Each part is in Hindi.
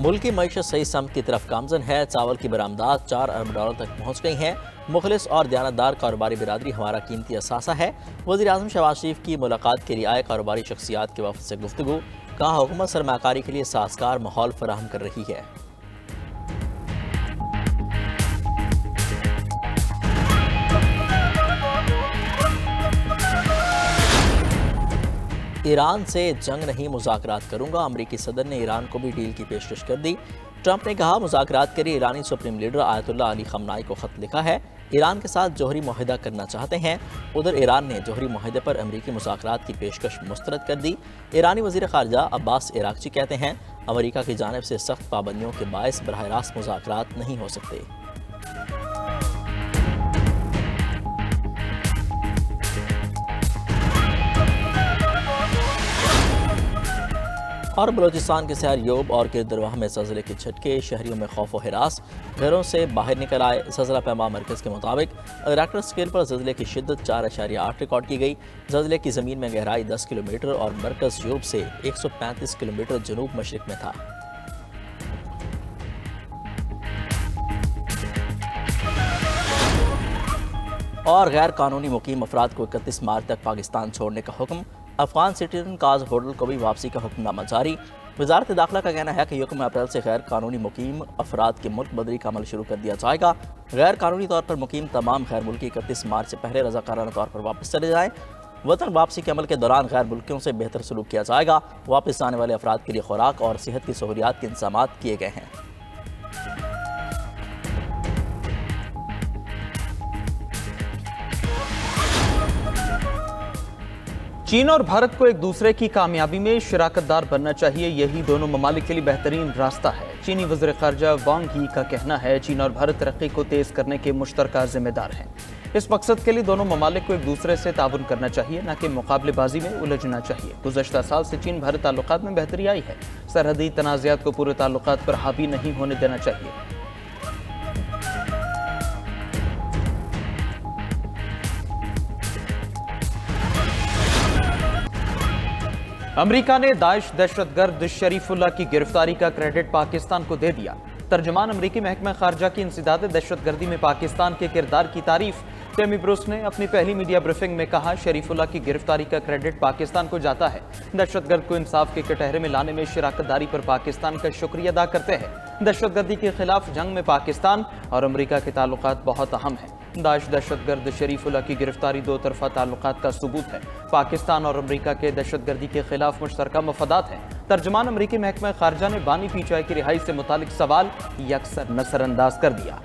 मुल्क की मईशत सही समत की तरफ गामजन है। चावल की बरामदात 4 अरब डॉलर तक पहुँच गई हैं। मुखलिस और दयानतदार कारोबारी बिरादरी हमारा कीमती असासा है। वज़ीर-ए-आज़म शहबाज शरीफ की मुलाकात के लिए आए कारोबारी शख्सियात के वफ़द से गुफ्तगू। कहा हुकूमत सरमाकारी के लिए साजगार माहौल फराहम कर रही है। ईरान से जंग नहीं मुज़ाकरात करूंगा। अमरीकी सदर ने ईरान को भी डील की पेशकश कर दी। ट्रंप ने कहा मुज़ाकरात के लिए ईरानी सुप्रीम लीडर आयतुल्लाह अली खमनाई को ख़त लिखा है। ईरान के साथ जौहरी मुआहिदा करना चाहते हैं। उधर ईरान ने जौहरी मुआहिदे पर अमरीकी मुज़ाकरात की पेशकश मुस्तरद कर दी। ईरानी वज़ीर ख़ारजा अब्बास इराक़ची कहते हैं अमरीका की जानिब से सख्त पाबंदियों के बायस बराह रास्त मुज़ाकरात नहीं हो सकते। और बलोचिस्तान के शहर योब और किरदरवाह में ज़लज़ले के झटके, शहरियों में खौफ व हिरास, घरों से बाहर निकल आए। ज़लज़ला पैमा मरकज़ के मुताबिक रिक्टर स्केल पर ज़लज़ले की शिद्दत 4.8 रिकॉर्ड की गई। ज़लज़ले की ज़मीन में गहराई 10 किलोमीटर और मरकज़ योब से 135 किलोमीटर जनूब मशरिक में था। और गैर कानूनी मुकीम अफराद को 31 मार्च तक पाकिस्तान छोड़ने का हुक्म। अफगान सिटीजन काज होटल को भी वापसी का हुक्मनामा जारी। वजारत दाखिला का कहना है कि 1 अप्रैल से गैर कानूनी मुकीम अफराद के मुल्क बदरी का अमल शुरू कर दिया जाएगा। गैर कानूनी तौर पर मुकीम तमाम गैर मुल्की 31 मार्च से पहले रज़ाकाराना तौर पर वापस चले जाएँ। वतन वापसी के अमल के दौरान गैर मुल्कियों से बेहतर सलूक किया जाएगा। वापस आने वाले अफराद के लिए खुराक और सेहत की सहूलियात के इंतजाम किए गए हैं। चीन और भारत को एक दूसरे की कामयाबी में शराकतदार बनना चाहिए, यही दोनों ममालिक के लिए बेहतरीन रास्ता है। चीनी वज़ीर ख़ारजा वांग ही का कहना है चीन और भारत तरक्की को तेज़ करने के मुश्तरका जिम्मेदार हैं। इस मकसद के लिए दोनों ममालिक को एक दूसरे से ताउन करना चाहिए, न कि मुकाबलेबाजी में उलझना चाहिए। गुज़श्ता साल से चीन भारत ताल्लुकात में बेहतरी आई है। सरहदी तनाज़ात को पूरे ताल्लुकात पर हावी नहीं होने देना चाहिए। अमेरिका ने दाइश दहशतगर्द शरीफुल्लाह की गिरफ्तारी का क्रेडिट पाकिस्तान को दे दिया। तर्जमान अमरीकी महकमा खारजा की इंसदाद दहशतगर्दी में पाकिस्तान के किरदार की तारीफ टेमी ब्रूस ने अपनी पहली मीडिया ब्रीफिंग में कहा, शरीफुल्लाह की गिरफ्तारी का क्रेडिट पाकिस्तान को जाता है। दहशतगर्द को इंसाफ के कटहरे में लाने में शराकतदारी पर पाकिस्तान का शुक्रिया अदा करते हैं। दहशतगर्दी के खिलाफ जंग में पाकिस्तान और अमरीका के ताल्लुकात बहुत अहम हैं। दाइश दहशतगर्द शरीफुल्लाह की गिरफ्तारी दो तरफा ताल्लुकात का सबूत है। पाकिस्तान और अमरीका के दहशतगर्दी के खिलाफ मुश्तरका मफादात हैं। तर्जमान अमरीकी महकमा खारजा ने बानी पीचाई की रिहाई से मुतालिक सवाल यकसर नजरअंदाज कर दिया।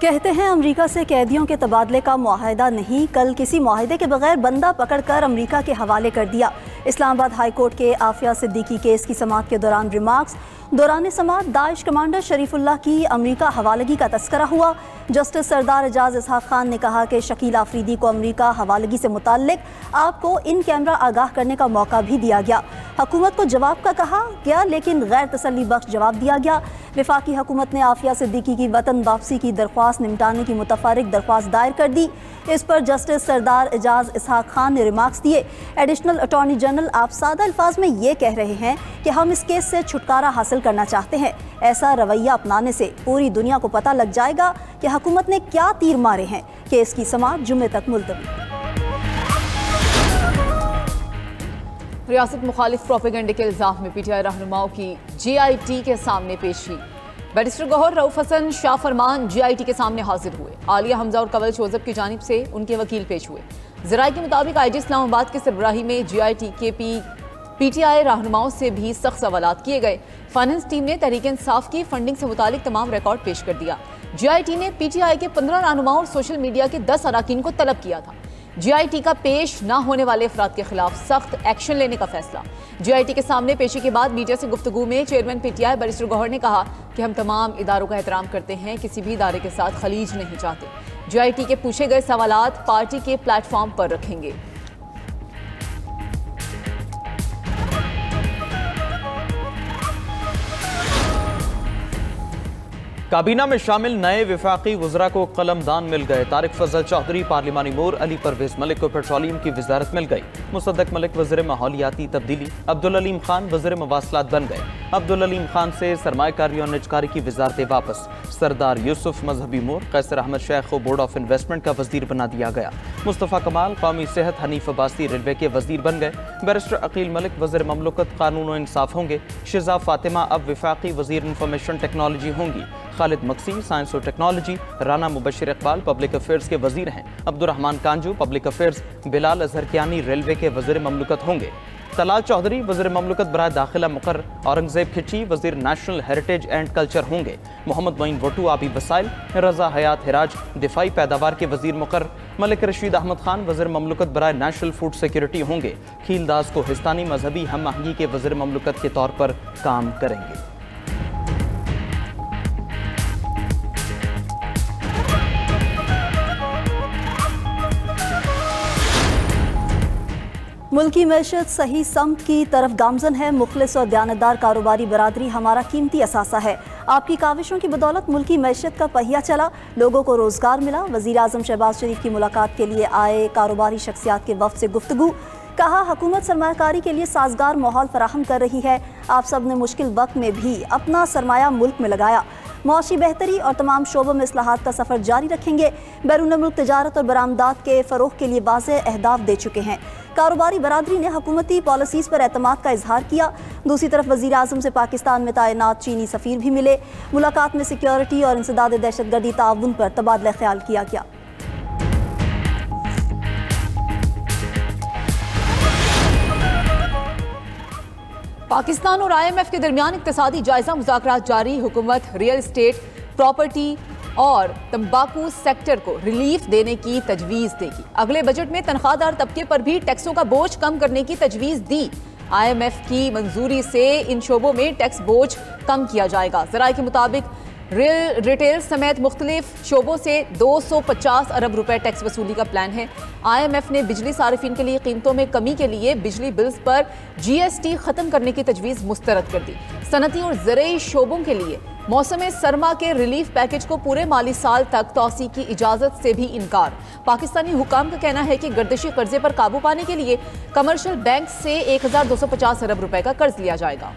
कहते हैं अमेरिका से कैदियों के तबादले का मुआहदा नहीं, कल किसी मुआहदे के बगैर बंदा पकड़कर अमेरिका के हवाले कर दिया। इस्लामाबाद हाई कोर्ट के आफिया सिद्दीकी केस की समाअत के दौरान रिमार्क्स। दौरान समाअत दाइश कमांडर शरीफुल्लाह की अमेरिका हवालगी का तस्करा हुआ। जस्टिस सरदार एजाज इसहाक खान ने कहा कि शकील आफरीदी को अमेरिका हवालगी से मुताल्लिक आपको इन कैमरा आगाह करने का मौका भी दिया गया। हुकूमत को जवाब का कहा गया, लेकिन गैर तसल्ली बख्श जवाब दिया गया। वफाकी हुकूमत ने आफिया सिद्दीकी की वतन वापसी की दरख्वास्त निमटाने की मुतफर्रिक दरख्वास्त दायर कर दी। इस पर जस्टिस सरदार एजाज इसहाक खान ने रिमार्क्स दिए, एडिशनल अटॉर्नी जनरल आप सादा अल्फाज में ये कह रहे हैं कि हम इस केस से छुटकारा हासिल करना चाहते हैं। ऐसा रवैया अपनाने से पूरी दुनिया को पता लग जाएगा कि हुकूमत ने क्या तीर मारे हैं। केस की समाअत जुम्मे तक मुलतवी। रियासत मुखालिफ प्रोपेगेंडे के इल्जाम में पीटीआई रहनुमाओं की GIT के सामने पेशी। बैरिस्टर गौहर, रऊफ हसन, शाह फरमान GIT के सामने हाजिर हुए। आलिया हमजा और कवल शोजब की जानिब से उनके वकील पेश हुए। ज़राए के मुताबिक IG इस्लामाबाद के सरबराही में GIT के PTI रहनुमाओं से भी सख्त सवालात किए गए। फाइनेंस टीम ने तहरीक इंसाफ की फंडिंग से मुतालिक तमाम रिकॉर्ड पेश कर दिया। GIT ने PTI के 15 रहनुमाओं और सोशल मीडिया के 10 अरकान को तलब किया था। GIT का पेश न होने वाले अफराद के खिलाफ सख्त एक्शन लेने का फैसला। GIT के सामने पेशी के बाद मीडिया से गुफ्तगू में चेयरमैन PTI बैरिस्टर गौहर ने कहा कि हम तमाम इदारों का एहतराम करते हैं, किसी भी इदारे के साथ खलीज नहीं चाहते। GIT के पूछे गए सवालात पार्टी के प्लेटफॉर्म पर रखेंगे। काबीना में शामिल नए वफाकी वज़रा को कलमदान मिल गए। तारिक फजल चौधरी पार्लिमानी मोर, अली परवेज मलिक को पेट्रोलियम की वजारत मिल गई। मुसद्दक मलिक वज़ीर माहौलियाती तब्दीली, अब्दुल अलीम खान वज़ीर मवासलात बन गए। अब्दुल अलीम खान से सरमायाकारी और निजकारी की वजारतें वापस। सरदार यूसुफ मजहबी मोर, कैसर अहमद शेख को बोर्ड ऑफ इन्वेस्टमेंट का वजीर बना दिया गया। मुस्तफ़ा कमाल कौमी सेहत, हनीफ अब्बासी रेलवे के वजीर बन गए। बैरिस्टर अकील मलिक वज़ीर ममलकत कानून और इंसाफ होंगे। शिजा फातिमा अब वफाकी वज़ीर इंफॉर्मेशन टेक्नोलॉजी होंगी। खालिद मक्सी साइंस और technology. Rana Mubashir Iqbal public affairs के वजीर हैं। Abdurrahman Kanju public affairs. Bilal Azhar Kiani railway के वजीर ममलकत होंगे। तलाल चौधरी वज़ीर ममलकत बराए दाखिला मुकर्रर। औरंगजेब खिची वज़ीर नेशनल हेरिटेज एंड कल्चर होंगे। मोहम्मद मोइन वटू आबी वसाइल। रजा हयात हिराज दिफाई पैदावार के वजीर मुकर्रर। मलिक रशीद अहमद खान वज़ीर ममलकत बराए नेशनल फूड सिक्योरिटी होंगे। खीलदास को हिस्तानी मजहबी हम आहंगी के वज़ीर ममलकत के तौर पर काम करेंगे। मुल्की मैशत सही समत की तरफ गामजन है। मुखलिस और दयानतदार कारोबारी बरादरी हमारा कीमती असासा है। आपकी काविशों की बदौलत मुल्की मैशत का पहिया चला, लोगों को रोजगार मिला। वज़ीर आज़म शहबाज शरीफ की मुलाकात के लिए आए कारोबारी शख्सियात के वफ़द से गुफ्तगू। कहा हुकूमत सरमायाकारी के लिए साजगार माहौल फराहम कर रही है। आप सब ने मुश्किल वक्त में भी अपना सरमाया मुल्क में लगाया। मौशी बेहतरी और तमाम शोबों में इस्लाहात का सफ़र जारी रखेंगे। बैरून मुल्क तजारत और बरामदात के फ़रोग़ के लिए वाज़ेह अहदाफ दे चुके हैं। कारोबारी बरादरी ने हुकूमती पॉलिसीज़ पर एतमाद का इजहार किया। दूसरी तरफ वज़ीर आज़म से पाकिस्तान में तैनात चीनी सफ़ीर भी मिले। मुलाकात में सिक्योरिटी और इंसदाद दहशतगर्दी ताउन पर तबादला ख्याल किया गया। पाकिस्तान और IMF के दरमियान इक्तिसादी जायजा मुज़ाकरात जारी। हुकूमत रियल इस्टेट, प्रॉपर्टी और तंबाकू सेक्टर को रिलीफ देने की तजवीज़ देगी। अगले बजट में तनख्वाहदार तबके पर भी टैक्सों का बोझ कम करने की तजवीज़ दी। IMF की मंजूरी से इन शोबों में टैक्स बोझ कम किया जाएगा। ज़राए के मुताबिक रिटेल समेत मुख्तलिफ शोबों से 250 अरब रुपए टैक्स वसूली का प्लान है। IMF ने बिजली सारिफिन के लिए कीमतों में कमी के लिए बिजली बिल्स पर GST खत्म करने की तजवीज़ मुस्तरद कर दी। सनती और ज़रई शोबों के लिए मौसम सरमा के रिलीफ पैकेज को पूरे माली साल तक तौसी की इजाज़त से भी इनकार। पाकिस्तानी हुकाम का कहना है कि गर्दिशी कर्जे पर काबू पाने के लिए कमर्शियल बैंक से 1250 अरब रुपए का कर्ज लिया जाएगा।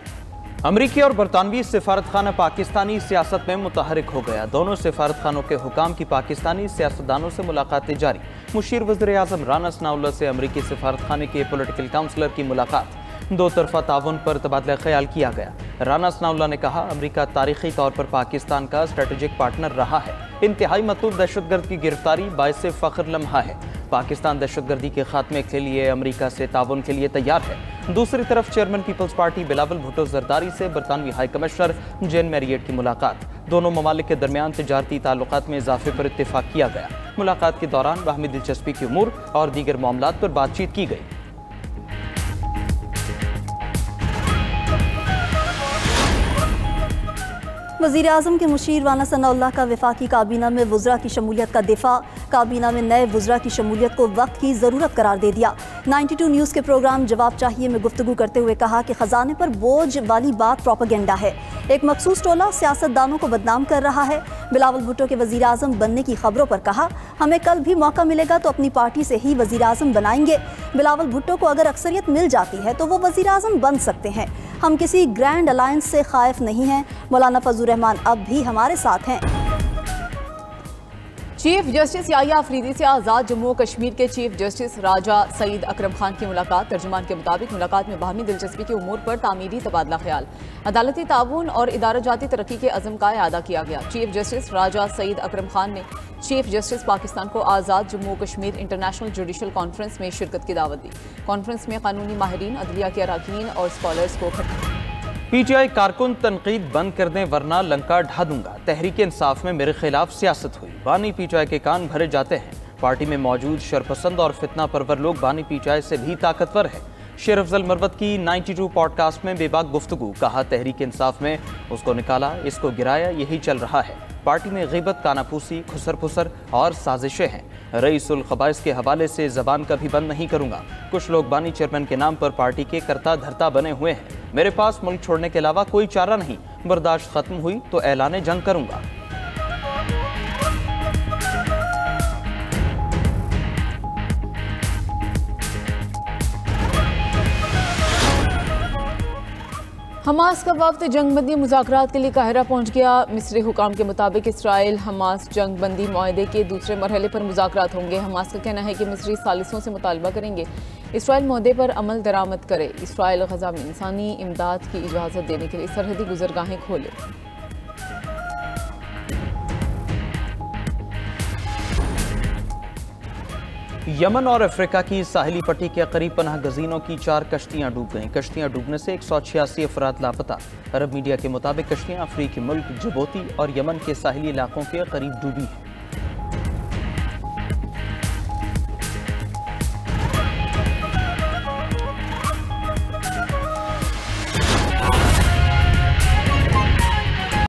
अमरीकी और बरतानवी सिफारत खाना पाकिस्तानी सियासत में मुतहरिक हो गया। दोनों सिफारत खानों के हुकाम की पाकिस्तानी सियासतदानों से मुलाकातें जारी। मुशीर वज़ीर आज़म राना सनाउल्लाह से अमरीकी सिफारत खाने के पॉलिटिकल काउंसलर की मुलाकात। दो तरफा ताउन पर तबादला ख्याल किया गया। राना सनाउल्लाह ने कहा, अमरीका तारीखी तौर पर पाकिस्तान का स्ट्रेटेजिक पार्टनर रहा है। इंतहाई मतलूब दहशतगर्द की गिरफ्तारी बाइस फ़ख्र लम्हा है। पाकिस्तान दहशतगर्दी के खात्मे के लिए अमरीका से ताउन के लिए तैयार है। दूसरी तरफ chairman Peoples Party Bilawal Bhutto Zardari से बरतानवी हाई कमिश्नर जेन मैरियट की मुलाकात। दोनों ममालिक के दरमियान तिजारती ताल्लुकात में इजाफे पर इत्तेफाक किया गया। मुलाकात के दौरान बाहमी दिलचस्पी के उमूर और दीगर मामलात पर बातचीत की गई। वज़ीर आज़म के मुशीर राना सनाउल्लाह का वफाकी काबीना में वज़रा की शमूलियत का दिफा। काबीना में नए वज़रा की शमूलियत को वक्त की ज़रूरत करार दे दिया। 92 न्यूज़ के प्रोग्राम जवाब चाहिए में गुफ्तगू करते हुए कहा कि ख़जाने पर बोझ वाली बात प्रोपेगेंडा है। एक मखसूस टोला सियासतदानों को बदनाम कर रहा है। बिलावल भुट्टो के वज़ीर आज़म बनने की खबरों पर कहा, हमें कल भी मौका मिलेगा तो अपनी पार्टी से ही वज़ीर आज़म बनाएंगे। बिलावल भुट्टो को अगर अक्सरियत मिल जाती है तो वो वज़ीर आज़म बन सकते हैं। हम किसी ग्रैंड अलायंस से खाइफ नहीं हैं। मौलाना फजलुर रहमान अब भी हमारे साथ हैं। चीफ जस्टिस याहिया अफरीदी से आज़ाद जम्मू और कश्मीर के चीफ जस्टिस राजा सईद अकरम खान की मुलाकात। तर्जुमान के मुताबिक मुलाकात में बाहमी दिलचस्पी के उमूर पर तामीरी तबादला ख्याल, अदालती ताउन और इदारा जाती तरक्की के अज़म का अदा किया गया। चीफ जस्टिस राजा सईद अकरम खान ने चीफ जस्टिस पाकिस्तान को Azad Jammu Kashmir international judicial conference में शिरकत की दावत दी। कॉन्फ्रेंस में कानूनी माहिरीन, अदलिया के अरकान और स्कॉलर्स को PTI कारकुन तनकीद बंद कर दें वरना लंका ढा दूंगा। तहरीक इंसाफ में मेरे खिलाफ सियासत हुई। बानी PTI के कान भरे जाते हैं। पार्टी में मौजूद शरपसंद और फितना परवर लोग बानी PTI से भी ताकतवर है। शेर अफजल मरवत की 92 पॉडकास्ट में बेबाक गुफ्तगू। कहा, तहरीक इंसाफ में उसको निकाला, इसको गिराया, यही चल रहा है। पार्टी में ग़ीबत, कानाफूसी, खुसर फुसर और साजिशें हैं। रईसुल खबाइस के हवाले से ज़बान कभी बंद नहीं करूंगा। कुछ लोग बानी चेयरमैन के नाम पर पार्टी के करता धरता बने हुए हैं। मेरे पास मुल्क छोड़ने के अलावा कोई चारा नहीं। बर्दाश्त खत्म हुई तो ऐलान जंग करूंगा। हमास का वफ्द जंगबंदी मुज़ाकरात के लिए काहिरा पहुंच गया। मिस्री हुकाम के मुताबिक इसराइल हमास जंगबंदी मुआहदे के दूसरे मरहले पर मुज़ाकरात होंगे। हमास का कहना है कि मिस्री सालिसों से मुतालबा करेंगे इसराइल मुआहदे पर अमल दरामद करे। इसराइल गजा में इंसानी इमदाद की इजाज़त देने के लिए सरहदी गुजरगाहें खोले। यमन और अफ्रीका की साहिली पट्टी के करीब पनाह गजीनों की 4 कश्तियां डूब गईं। कश्तियां डूबने से 186 अफराद लापता। अरब मीडिया के मुताबिक कश्तियां अफ्रीकी मुल्क जिबूती और यमन के साहिली इलाकों के करीब डूबी हैं।